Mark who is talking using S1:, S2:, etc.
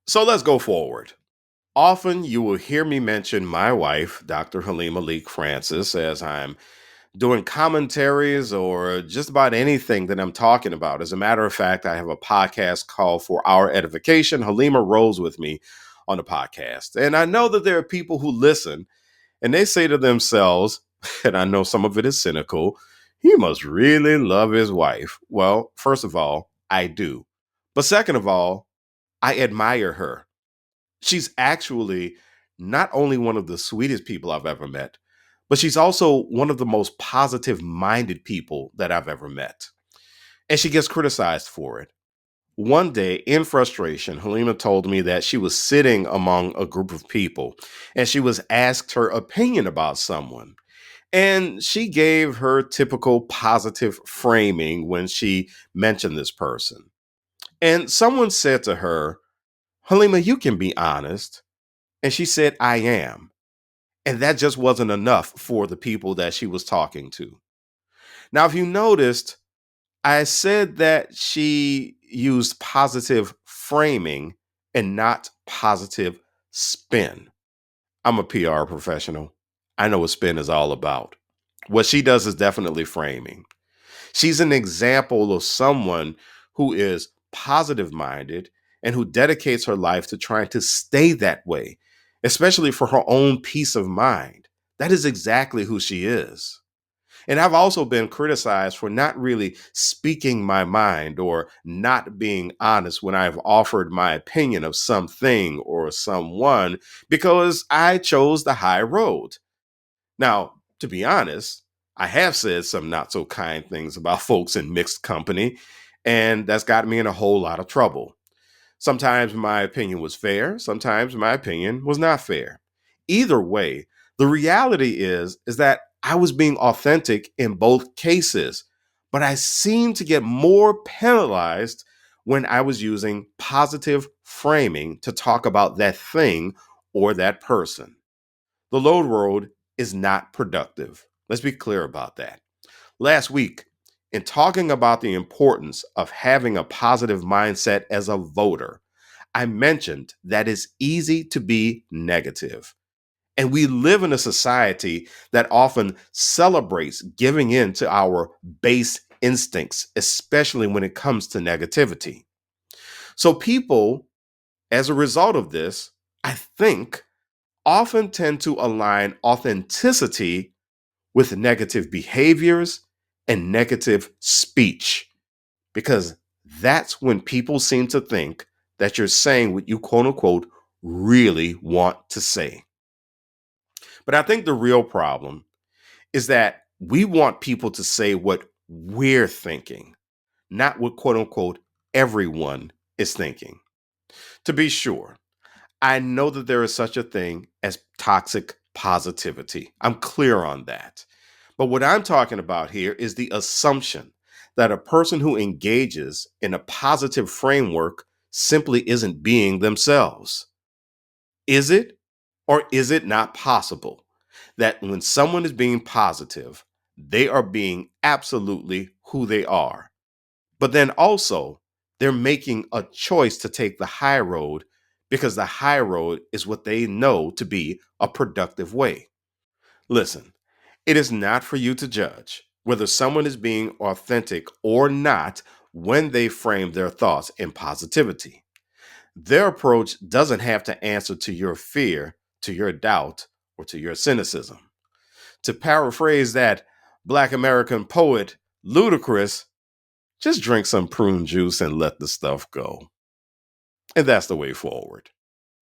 S1: So let's go forward. Often you will hear me mention my wife, Dr. Halima Leek Francis, as I'm doing commentaries or just about anything that I'm talking about. As a matter of fact, I have a podcast called For Our Edification. Halima rolls with me on the podcast. And I know that there are people who listen and they say to themselves, and I know some of it is cynical, he must really love his wife. Well, first of all, I do. But second of all, I admire her. She's actually not only one of the sweetest people I've ever met, but she's also one of the most positive minded people that I've ever met. And she gets criticized for it. One day, in frustration, Halima told me that she was sitting among a group of people and she was asked her opinion about someone. And she gave her typical positive framing when she mentioned this person. And someone said to her, Halima, you can be honest. And she said, I am. And that just wasn't enough for the people that she was talking to. Now, if you noticed, I said that she used positive framing and not positive spin. I'm a PR professional. I know what spin is all about. What she does is definitely framing. She's an example of someone who is positive minded and who dedicates her life to trying to stay that way, especially for her own peace of mind. That is exactly who she is. And I've also been criticized for not really speaking my mind or not being honest when I've offered my opinion of something or someone because I chose the high road. Now, to be honest, I have said some not so kind things about folks in mixed company, and that's got me in a whole lot of trouble. Sometimes my opinion was fair, sometimes my opinion was not fair. Either way, the reality is that I was being authentic in both cases, but I seemed to get more penalized when I was using positive framing to talk about that thing or that person. The load road is not productive. Let's be clear about that. Last week, in talking about the importance of having a positive mindset as a voter, I mentioned that it's easy to be negative. And we live in a society that often celebrates giving in to our base instincts, especially when it comes to negativity. So, people, as a result of this, I think, often tend to align authenticity with negative behaviors and negative speech because that's when people seem to think that you're saying what you quote unquote really want to say. But I think the real problem is that we want people to say what we're thinking, not what quote unquote everyone is thinking. To be sure, I know that there is such a thing as toxic positivity. I'm clear on that. But what I'm talking about here is the assumption that a person who engages in a positive framework simply isn't being themselves. Is it or is it not possible that when someone is being positive, they are being absolutely who they are? But then also, they're making a choice to take the high road because the high road is what they know to be a productive way. Listen, it is not for you to judge whether someone is being authentic or not when they frame their thoughts in positivity. Their approach doesn't have to answer to your fear, to your doubt, or to your cynicism. To paraphrase that Black American poet, Ludacris, just drink some prune juice and let the stuff go. And that's the way forward.